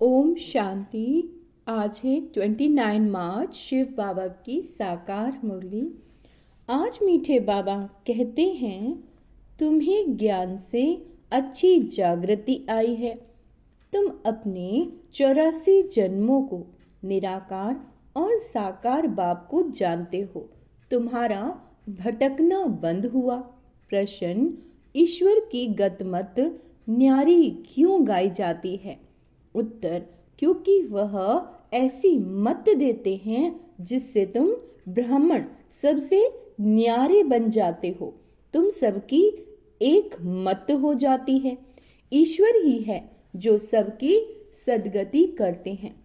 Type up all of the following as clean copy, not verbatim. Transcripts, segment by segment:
ओम शांति। आज है 29 मार्च, शिव बाबा की साकार मुरली। आज मीठे बाबा कहते हैं, तुम्हें ज्ञान से अच्छी जागृति आई है। तुम अपने 84 जन्मों को निराकार और साकार बाप को जानते हो। तुम्हारा भटकना बंद हुआ। प्रश्न, ईश्वर की गतमत न्यारी क्यों गाई जाती है? उत्तर, क्योंकि वह ऐसी मत देते हैं जिससे तुम ब्राह्मण सबसे न्यारे बन जाते हो। तुम सबकी एक मत हो जाती है। ईश्वर ही है जो सबकी सद्गति करते हैं।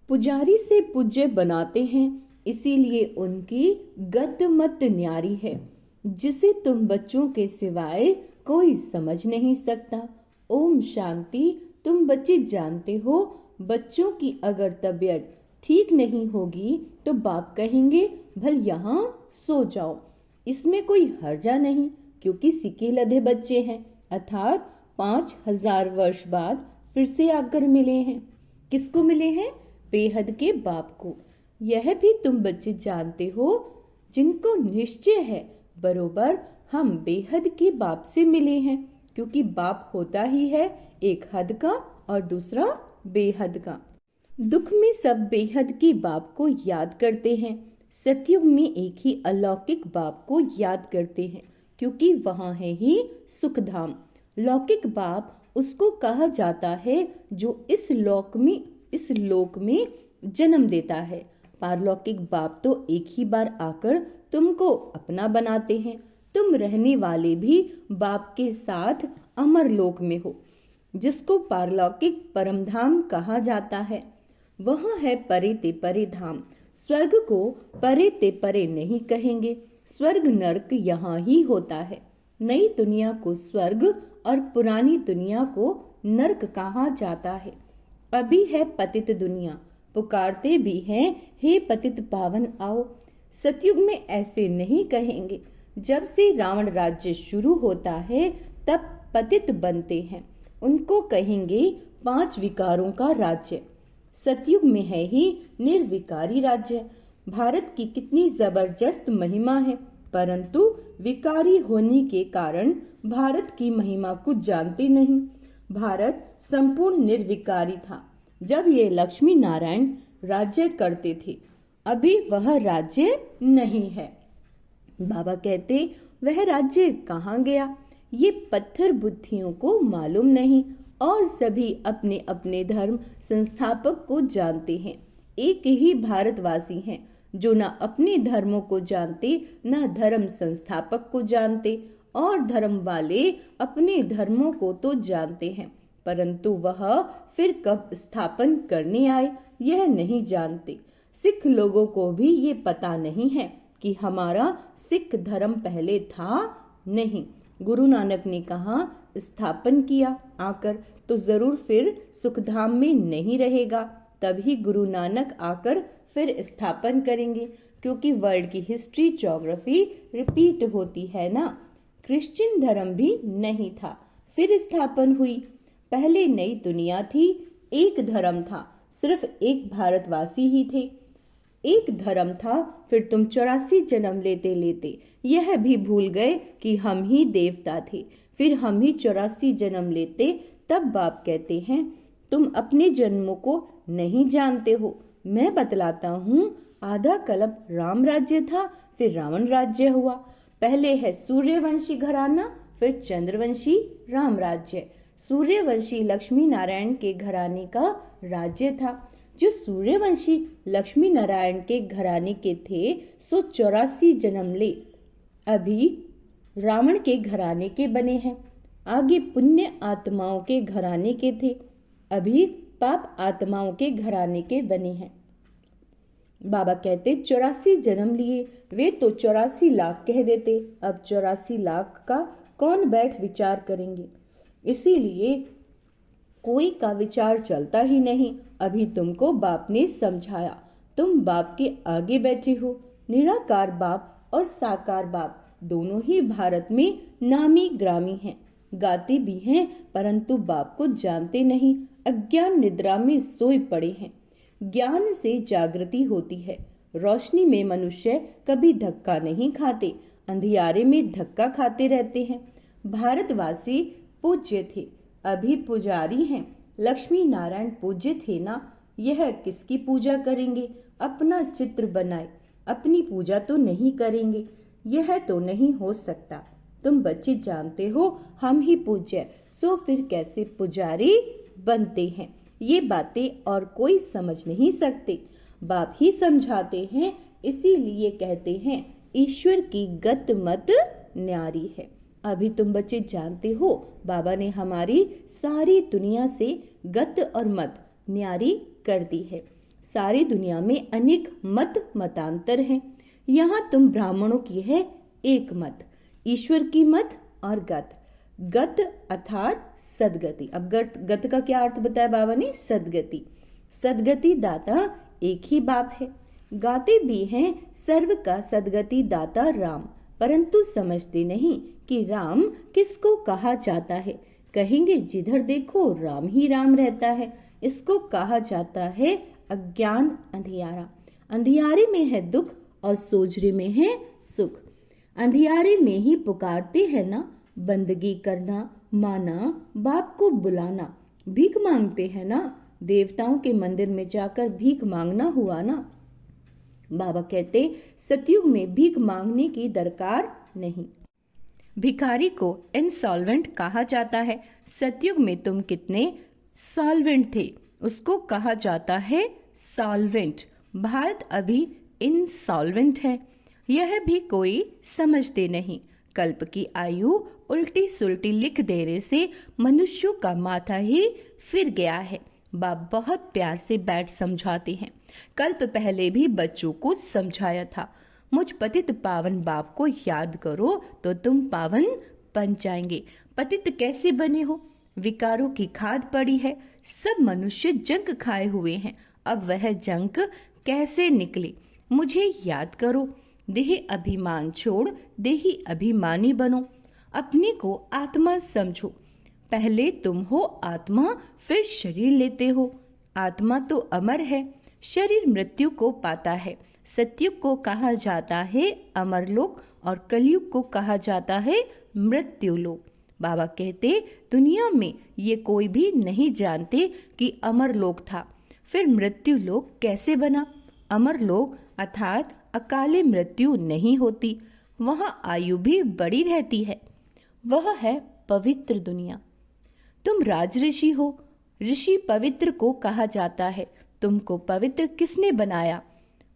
पुजारी से पूज्य बनाते हैं, इसीलिए उनकी गत मत न्यारी है, जिसे तुम बच्चों के सिवाय कोई समझ नहीं सकता। ओम शांति। तुम बच्चे जानते हो, बच्चों की अगर तबीयत ठीक नहीं होगी तो बाप कहेंगे, भल यहाँ सो जाओ। इसमें कोई हर्जा नहीं, क्योंकि सिके लधे बच्चे हैं, अर्थात 5000 वर्ष बाद फिर से आकर मिले हैं। किसको मिले हैं? बेहद के बाप को। यह भी तुम बच्चे जानते हो, जिनको निश्चय है बरोबर हम बेहद के बाप से मिले हैं, क्योंकि बाप होता ही है एक हद का और दूसरा बेहद का। दुख में सब बेहद के बाप को याद करते हैं। सतयुग में एक ही अलौकिक बाप को याद करते हैं, क्योंकि वहाँ है ही सुखधाम। लौकिक बाप उसको कहा जाता है जो इस लोक में जन्म देता है। पारलौकिक बाप तो एक ही बार आकर तुमको अपना बनाते हैं। तुम रहने वाले भी बाप के साथ अमर लोक में हो, जिसको पारलौकिक परमधाम कहा जाता है। वह है परे ते परे धाम। स्वर्ग को परे ते परे नहीं कहेंगे। स्वर्ग नर्क यहाँ ही होता है। नई दुनिया को स्वर्ग और पुरानी दुनिया को नर्क कहा जाता है। अभी है पतित दुनिया, पुकारते भी हैं, हे पतित पावन आओ। सतयुग में ऐसे नहीं कहेंगे। जब से रावण राज्य शुरू होता है तब पतित बनते हैं, उनको कहेंगे 5 विकारों का राज्य। सतयुग में है ही निर्विकारी राज्य। भारत की कितनी जबरदस्त महिमा है, परंतु विकारी होने के कारण भारत की महिमा को जानते नहीं। भारत संपूर्ण निर्विकारी था जब ये लक्ष्मी नारायण राज्य करते थे। अभी वह राज्य नहीं है। बाबा कहते, वह राज्य कहाँ गया? ये पत्थर बुद्धियों को मालूम नहीं और सभी अपने अपने धर्म संस्थापक को जानते हैं। एक ही भारतवासी हैं जो न अपने धर्मों को जानते न धर्म संस्थापक को जानते, और धर्म वाले अपने धर्मों को तो जानते हैं, परंतु वह फिर कब स्थापन करने आए यह नहीं जानते। सिख लोगों को भी ये पता नहीं है कि हमारा सिख धर्म पहले था नहीं। गुरु नानक ने कहा स्थापन किया आकर, तो जरूर फिर सुखधाम में नहीं रहेगा। तभी गुरु नानक आकर फिर स्थापन करेंगे, क्योंकि वर्ल्ड की हिस्ट्री ज्योग्राफी रिपीट होती है ना। क्रिश्चियन धर्म भी नहीं था, फिर स्थापन हुई। पहले नई दुनिया थी, एक धर्म था, सिर्फ एक भारतवासी ही थे। एक धर्म था, फिर तुम 84 जन्म लेते लेते यह भी भूल गए कि हम ही देवता थे। फिर हम ही 84 जन्म लेते, तब बाप कहते हैं, तुम अपने जन्मों को नहीं जानते हो। मैं बतलाता हूँ। आधा कल्प राम राज्य था, फिर रावण राज्य हुआ। पहले है सूर्यवंशी घराना, फिर चंद्रवंशी राम राज्य। सूर्यवंशी लक्ष्मी नारायण के घराने का राज्य था। जो सूर्यवंशी लक्ष्मी नारायण के घराने के थे सो 84 जन्म ले अभी रावण के घराने के बने हैं। आगे पुण्य आत्माओं के घराने के थे, अभी पाप आत्माओं के घराने के बने हैं। बाबा कहते 84 जन्म लिए, वे तो 84 लाख कह देते, अब 84 लाख का कौन बैठ विचार करेंगे। इसीलिए कोई का विचार चलता ही नहीं। अभी तुमको बाप ने समझाया, तुम बाप के आगे बैठे हो। निराकार बाप और साकार बाप दोनों ही भारत में नामी ग्रामी हैं, गाते भी हैं, परंतु बाप को जानते नहीं। अज्ञान निद्रा में सोए पड़े हैं। ज्ञान से जागृति होती है। रोशनी में मनुष्य कभी धक्का नहीं खाते, अंधियारे में धक्का खाते रहते हैं। भारतवासी पूज्य थे, अभी पुजारी हैं। लक्ष्मी नारायण पूज्य थे ना, यह किसकी पूजा करेंगे? अपना चित्र बनाए, अपनी पूजा तो नहीं करेंगे। यह तो नहीं हो सकता। तुम बच्चे जानते हो हम ही पूज्य, सो फिर कैसे पुजारी बनते हैं? ये बातें और कोई समझ नहीं सकते, बाप ही समझाते हैं। इसीलिए कहते हैं ईश्वर की गत मत न्यारी है। अभी तुम बच्चे जानते हो बाबा ने हमारी सारी दुनिया से गत और मत न्यारी कर दी है। सारी दुनिया में अनेक मत मतांतर हैं। यहाँ तुम ब्राह्मणों की है एक मत, ईश्वर की मत और गत। गत अर्थात सदगति। अब गत का क्या अर्थ बताया बाबा ने? सदगति। सदगति दाता एक ही बाप है। गाते भी हैं सर्व का सदगति दाता राम, परंतु समझते नहीं कि राम किसको कहा जाता है। कहेंगे जिधर देखो राम ही राम रहता है। इसको कहा जाता है अज्ञान अंधियारा। अंधियारे में है दुख और सोजरे में है सुख। अंधियारे में ही पुकारते हैं ना, बंदगी करना, माना, बाप को बुलाना, भीख मांगते हैं ना, देवताओं के मंदिर में जाकर भीख मांगना हुआ ना। बाबा कहते सतयुग में भीख मांगने की दरकार नहीं। भिखारी को इंसॉल्वेंट कहा जाता है। सतयुग में तुम कितने सॉल्वेंट थे, उसको कहा जाता है सॉल्वेंट। भारत अभी इंसॉल्वेंट है, यह भी कोई समझते नहीं। कल्प की आयु उल्टी सुल्टी लिख देने से मनुष्यों का माथा ही फिर गया है। बाप बहुत प्यार से बैठ समझाते हैं। कल्प पहले भी बच्चों को समझाया था। मुझ पतित पावन बाप को याद करो तो तुम पावन बन जाएंगे। पतित कैसे बने हो? विकारों की खाद पड़ी है, सब मनुष्य जंक खाए हुए हैं। अब वह जंक कैसे निकले? मुझे याद करो। देह अभिमान छोड़ देही अभिमानी बनो। अपने को आत्मा समझो। पहले तुम हो आत्मा, फिर शरीर लेते हो। आत्मा तो अमर है, शरीर मृत्यु को पाता है। सतयुग को कहा जाता है अमरलोक और कलयुग को कहा जाता है मृत्युलोक। बाबा कहते दुनिया में ये कोई भी नहीं जानते कि अमरलोक था, फिर मृत्युलोक कैसे बना? अमरलोक अर्थात अकाले मृत्यु नहीं होती, वहाँ आयु भी बड़ी रहती है। वह है पवित्र दुनिया। तुम राजऋषि हो, ऋषि पवित्र को कहा जाता है। तुमको पवित्र किसने बनाया?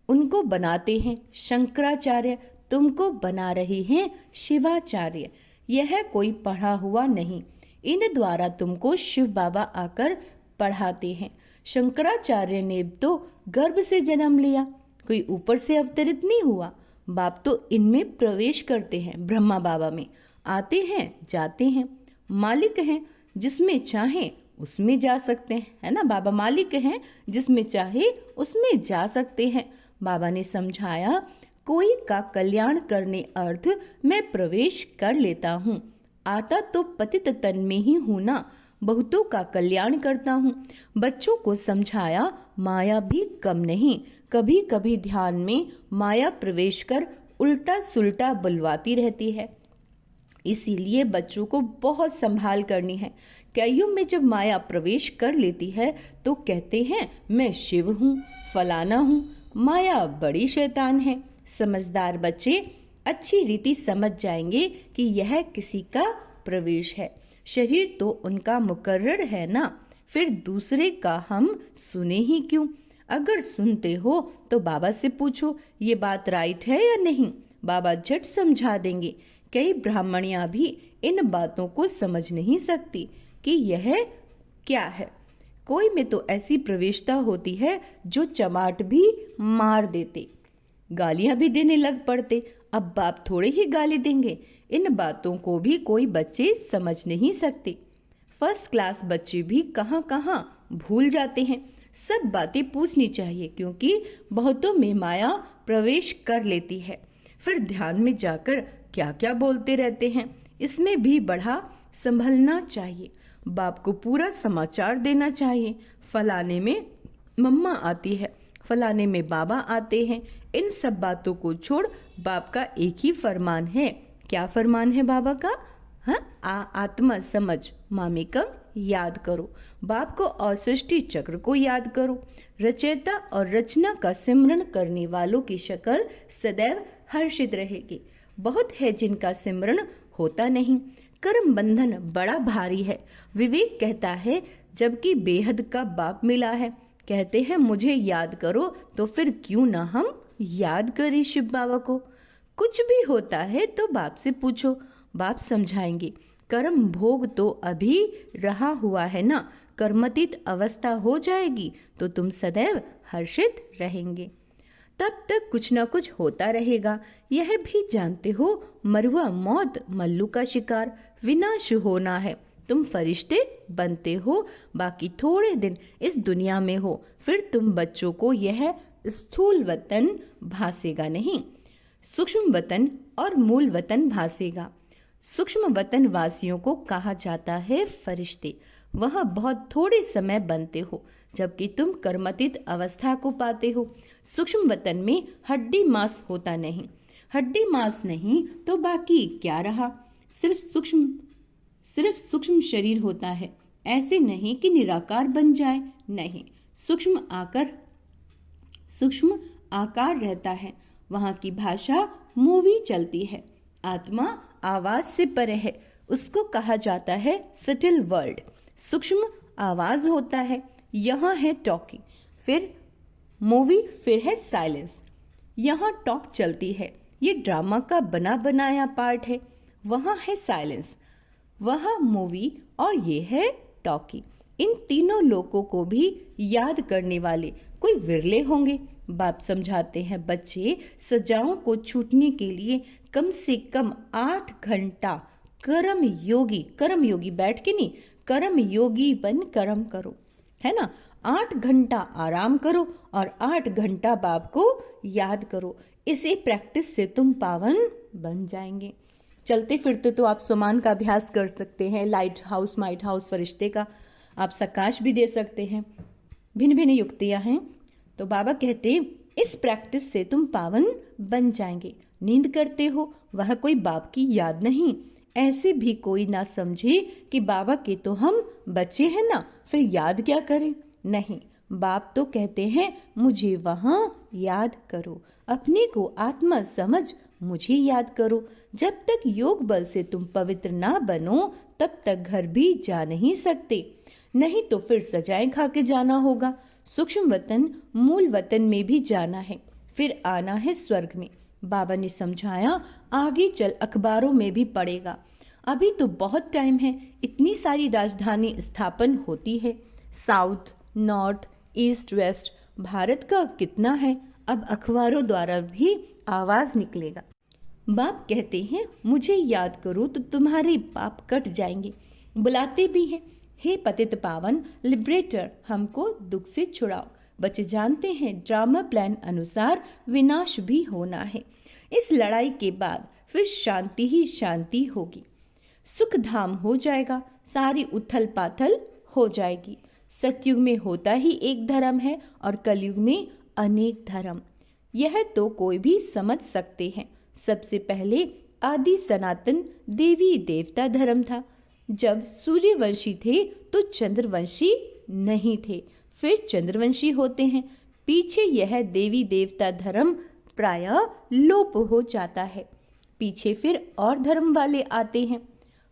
उनको बनाते हैं शंकराचार्य, तुमको बना रहे हैं शिवाचार्य। यह कोई पढ़ा हुआ नहीं, इन द्वारा तुमको शिव बाबा आकर पढ़ाते हैं। शंकराचार्य ने तो गर्भ से जन्म लिया, कोई ऊपर से अवतरित नहीं हुआ। बाप तो इनमें प्रवेश करते हैं, ब्रह्मा बाबा में आते हैं जाते हैं। मालिक हैं, जिसमें चाहे उसमें जा सकते हैं, है ना। बाबा मालिक हैं, जिसमें चाहे उसमें जा सकते हैं। बाबा ने समझाया कोई का कल्याण करने अर्थ मैं प्रवेश कर लेता हूँ। आता तो पतित तन में ही हूँ ना, बहुतों का कल्याण करता हूँ। बच्चों को समझाया माया भी कम नहीं। कभी कभी ध्यान में माया प्रवेश कर उल्टा सुल्टा बुलवाती रहती है, इसीलिए बच्चों को बहुत संभाल करनी है। कलयुग में जब माया प्रवेश कर लेती है तो कहते हैं मैं शिव हूँ, फलाना हूँ। माया बड़ी शैतान है। समझदार बच्चे अच्छी रीति समझ जाएंगे कि यह किसी का प्रवेश है। शरीर तो उनका मुकर्रर है ना, फिर दूसरे का हम सुने ही क्यों? अगर सुनते हो तो बाबा से पूछो ये बात राइट है या नहीं, बाबा झट समझा देंगे। कई ब्राह्मणियां भी इन बातों को समझ नहीं सकती कि यह क्या है। कोई में तो ऐसी प्रवेशता होती है जो चमाट भी मार देते, गालियां भी देने लग पड़ते। अब बाप थोड़े ही गाली देंगे। इन बातों को भी कोई बच्चे समझ नहीं सकते। फर्स्ट क्लास बच्चे भी कहाँ कहाँ भूल जाते हैं। सब बातें पूछनी चाहिए, क्योंकि बहुतों में माया प्रवेश कर लेती है। फिर ध्यान में जाकर क्या क्या बोलते रहते हैं, इसमें भी बड़ा संभलना चाहिए। बाप को पूरा समाचार देना चाहिए। फलाने में मम्मा आती है, फलाने में बाबा आते हैं। इन सब बातों को छोड़ बाप का एक ही फरमान है। क्या फरमान है बाबा का? हाँ, आत्मा समझ मामेकम याद करो। बाप को और सृष्टि चक्र को याद करो। रचयिता और रचना का सिमरन करने वालों की शक्ल सदैव हर्षित रहेगी। बहुत है जिनका सिमरन होता नहीं। कर्म बंधन बड़ा भारी है। विवेक कहता है जबकि बेहद का बाप मिला है। कहते हैं मुझे याद करो, तो फिर क्यों ना हम याद करें शिव बाबा को। कुछ भी होता है तो बाप से पूछो, बाप समझाएंगे। कर्म भोग तो अभी रहा हुआ है ना, कर्मतीत अवस्था हो जाएगी तो तुम सदैव हर्षित रहेंगे। तब तक कुछ ना कुछ होता रहेगा। यह भी जानते हो मरुआ मौत मल्लू का शिकार, विनाश होना है। तुम फरिश्ते बनते हो, बाकी थोड़े दिन इस दुनिया में हो, फिर तुम बच्चों को यह स्थूल वतन भासेगा नहीं, सूक्ष्म वतन और मूल वतन भासेगा। सूक्ष्म वतन वासियों को कहा जाता है फरिश्ते। वह बहुत थोड़े समय बनते हो, जबकि तुम कर्मतीत अवस्था को पाते हो। सूक्ष्म वतन में हड्डी मांस होता नहीं। हड्डी मांस नहीं तो बाकी क्या रहा? सिर्फ सूक्ष्म शरीर होता है। ऐसे नहीं कि निराकार बन जाए, नहीं, सूक्ष्म आकार रहता है। वहाँ की भाषा मूवी चलती है। आत्मा आवाज से परे है, उसको कहा जाता है सटिल वर्ल्ड। सूक्ष्म आवाज होता है। यहाँ है टॉकी, फिर मूवी, फिर है साइलेंस। यहाँ टॉक चलती है, ये ड्रामा का बना बनाया पार्ट है। वहाँ है साइलेंस, वह मूवी, और ये है टॉकी। इन तीनों लोगों को भी याद करने वाले कोई विरले होंगे। बाप समझाते हैं बच्चे सजाओं को छूटने के लिए कम से कम 8 घंटा कर्म योगी बैठ के नहीं, कर्म योगी बन कर्म करो, है ना। 8 घंटा आराम करो और 8 घंटा बाप को याद करो। इसी प्रैक्टिस से तुम पावन बन जाएंगे। चलते फिरते तो आप सुमान का अभ्यास कर सकते हैं, लाइट हाउस माइट हाउस फरिश्ते का आप सकाश भी दे सकते हैं। भिन्न भिन्न युक्तियां हैं। तो बाबा कहते इस प्रैक्टिस से तुम पावन बन जाएंगे। नींद करते हो, वह कोई बाप की याद नहीं। ऐसे भी कोई ना समझे कि बाबा के तो हम बच्चे हैं ना, फिर याद क्या करें। नहीं, बाप तो कहते हैं मुझे वहां याद करो, अपने को आत्मा समझ मुझे याद करो। जब तक योग बल से तुम पवित्र ना बनो तब तक घर भी जा नहीं सकते, नहीं तो फिर सजाएं खा के जाना होगा। सूक्ष्म वतन मूल वतन में भी जाना है, फिर आना है स्वर्ग में। बाबा ने समझाया आगे चल अखबारों में भी पड़ेगा। अभी तो बहुत टाइम है, इतनी सारी राजधानी स्थापन होती है, south north east west, Bharat का कितना है। अब अखबारों द्वारा भी आवाज निकलेगा। बाप कहते हैं मुझे याद करो तो तुम्हारे पाप कट जाएंगे। बुलाते भी हैं, हे पतित पावन लिबरेटर, हमको दुख से छुड़ाओ। बच्चे जानते हैं ड्रामा प्लान अनुसार विनाश भी होना है। इस लड़ाई के बाद फिर शांति ही शांति होगी, सुख धाम हो जाएगा, सारी उथल पाथल हो जाएगी। सतयुग में होता ही एक धर्म है और कलयुग में अनेक धर्म, यह तो कोई भी समझ सकते हैं। सबसे पहले आदि सनातन देवी देवता धर्म था। जब सूर्यवंशी थे तो चंद्रवंशी नहीं थे, फिर चंद्रवंशी होते हैं। पीछे यह देवी देवता धर्म प्रायः लोप हो जाता है। पीछे फिर और धर्म वाले आते हैं,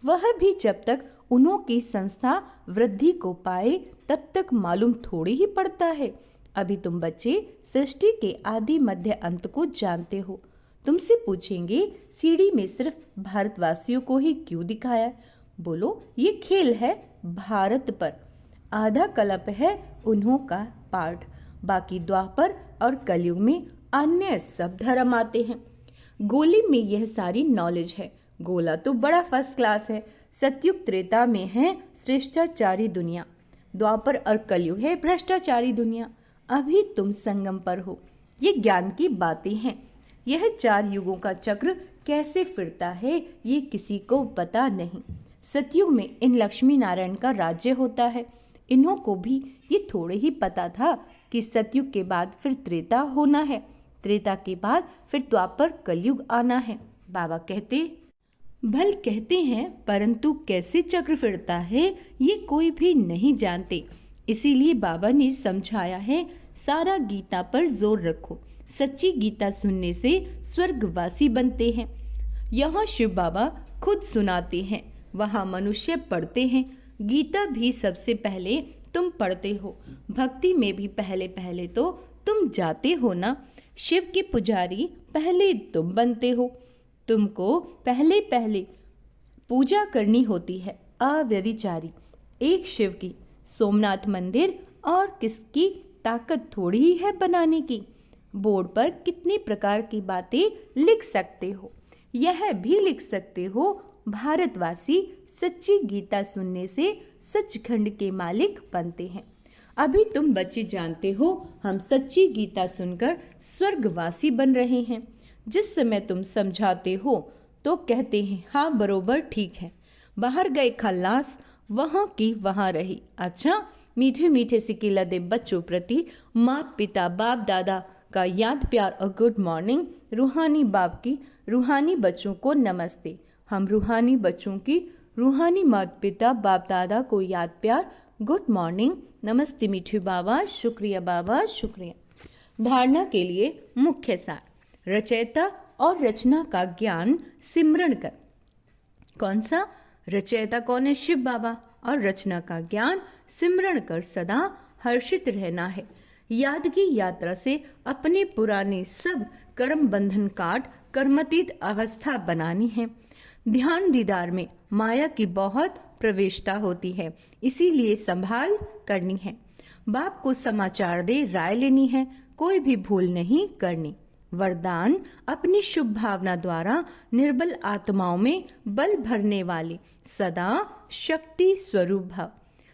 वह भी जब तक उन्हों की संस्था वृद्धि को पाए तब तक मालूम थोड़ी ही पड़ता है। अभी तुम बच्चे सृष्टि के आदि मध्य अंत को जानते हो। तुमसे पूछेंगे सीढ़ी में सिर्फ भारतवासियों को ही क्यों दिखाया? बोलो ये खेल है भारत पर, आधा कल्प है उन्हों का पार्ट, बाकी द्वापर और कलयुग में अन्य सब धर्म आते हैं। गोली में यह सारी नॉलेज है। गोला तो बड़ा फर्स्ट क्लास है। सतयुग त्रेता में है श्रेष्ठाचारी दुनिया, द्वापर और कलयुग है भ्रष्टाचारी दुनिया। अभी तुम संगम पर हो, ये ज्ञान की बातें हैं। यह 4 युगों का चक्र कैसे फिरता है ये किसी को पता नहीं। सतयुग में इन लक्ष्मी नारायण का राज्य होता है। इन्हों को भी ये थोड़े ही पता था कि सतयुग के बाद फिर त्रेता होना है, त्रेता के बाद फिर द्वापर कलयुग आना है। बाबा कहते हैं परंतु कैसे चक्र फिरता है ये कोई भी नहीं जानते। इसीलिए बाबा ने समझाया है, सारा गीता पर जोर रखो। सच्ची गीता सुनने से स्वर्गवासी बनते हैं। यहाँ शिव बाबा खुद सुनाते हैं, वहाँ मनुष्य पढ़ते हैं। गीता भी सबसे पहले तुम पढ़ते हो, भक्ति में भी पहले पहले तो तुम जाते हो ना। शिव के पुजारी पहले तुम बनते हो। तुमको पहले पहले पूजा करनी होती है अव्यभिचारी एक शिव की। सोमनाथ मंदिर और किसकी ताकत थोड़ी ही है बनाने की। बोर्ड पर कितनी प्रकार की बातें लिख सकते हो, यह भी लिख सकते हो, भारतवासी सच्ची गीता सुनने से सचखंड के मालिक बनते हैं। अभी तुम बच्चे जानते हो, हम सच्ची गीता सुनकर स्वर्गवासी बन रहे हैं। जिस समय तुम समझाते हो तो कहते हैं हाँ बरोबर ठीक है। बाहर गए खल्लास, वहाँ की वहाँ रही। अच्छा, मीठे मीठे सिक्के लदे बच्चों प्रति माता पिता बाप दादा का याद प्यार और गुड मॉर्निंग। रूहानी बाप की रूहानी बच्चों को नमस्ते। हम रूहानी बच्चों की रूहानी माता पिता बाप दादा को याद प्यार गुड मॉर्निंग नमस्ते। मीठे बाबा शुक्रिया, बाबा शुक्रिया। धारणा के लिए मुख्य सार, रचयिता और रचना का ज्ञान सिमरण कर। कौन सा? रचयिता कौन है? शिव बाबा। और रचना का ज्ञान सिमरण कर सदा हर्षित रहना है। याद की यात्रा से अपने पुराने सब कर्म बंधन काट कर्मातीत अवस्था बनानी है। ध्यान दीदार में माया की बहुत प्रवेशता होती है, इसीलिए संभाल करनी है। बाप को समाचार दे राय लेनी है, कोई भी भूल नहीं करनी। वरदान, अपनी शुभ भावना द्वारा निर्बल आत्माओं में बल भरने वाले सदा शक्ति स्वरूप भव।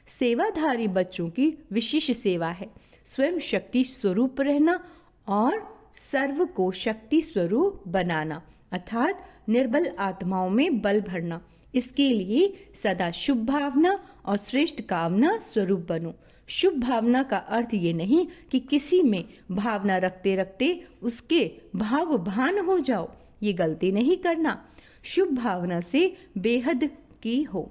सेवाधारी बच्चों की विशेष सेवा है स्वयं शक्ति स्वरूप रहना और सर्व को शक्ति स्वरूप बनाना, अर्थात निर्बल आत्माओं में बल भरना। इसके लिए सदा शुभ भावना और श्रेष्ठ कामना स्वरूप बनो। शुभ भावना का अर्थ ये नहीं कि किसी में भावना रखते रखते उसके भाव भान हो जाओ, ये गलती नहीं करना। शुभ भावना से बेहद की हो,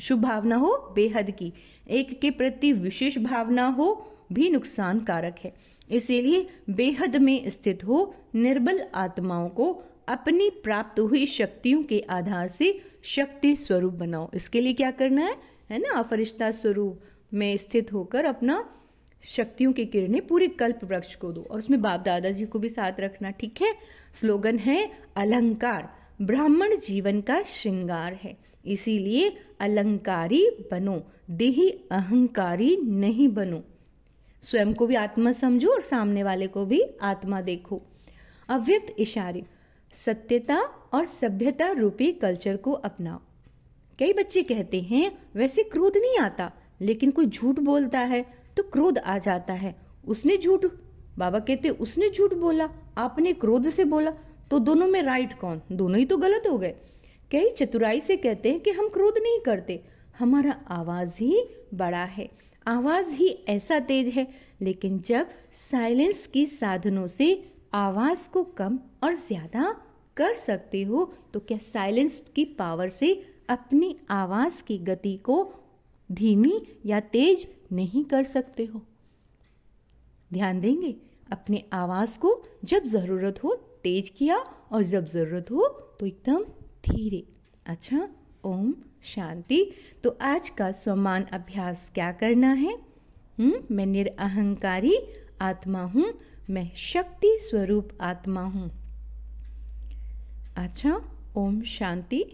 शुभ भावना हो बेहद की, एक के प्रति विशेष भावना हो भी नुकसान कारक है। इसीलिए बेहद में स्थित हो निर्बल आत्माओं को अपनी प्राप्त हुई शक्तियों के आधार से शक्ति स्वरूप बनाओ। इसके लिए क्या करना है ना, फरिश्ता स्वरूप में स्थित होकर अपना शक्तियों की किरणें पूरे कल्प वृक्ष को दो और उसमें बाप दादाजी को भी साथ रखना, ठीक है। स्लोगन है अलंकार ब्राह्मण जीवन का श्रृंगार है, इसीलिए अलंकारी बनो, देही अहंकारी नहीं बनो। स्वयं को भी आत्मा समझो और सामने वाले को भी आत्मा देखो। अव्यक्त इशारे, सत्यता और सभ्यता रूपी कल्चर को अपनाओ। कई बच्चे कहते हैं वैसे क्रोध नहीं आता, लेकिन कोई झूठ बोलता है तो क्रोध आ जाता है। उसने झूठ, बाबा कहते उसने झूठ बोला, आपने क्रोध से बोला, तो दोनों में राइट कौन? दोनों ही तो गलत हो गए। कई चतुराई से कहते हैं कि हम क्रोध नहीं करते, हमारा आवाज ही बड़ा है, आवाज ही ऐसा तेज है। लेकिन जब साइलेंस की साधनों से आवाज को कम और ज्यादा कर सकते हो, तो क्या साइलेंस की पावर से अपनी आवाज की गति को धीमी या तेज नहीं कर सकते हो? ध्यान देंगे अपने आवाज को, जब जरूरत हो तेज किया और जब जरूरत हो तो एकदम धीरे। अच्छा, ओम शांति। तो आज का स्वमान अभ्यास क्या करना है? मैं निरअहंकारी आत्मा हूँ, मैं शक्ति स्वरूप आत्मा हूँ। अच्छा, ओम शांति।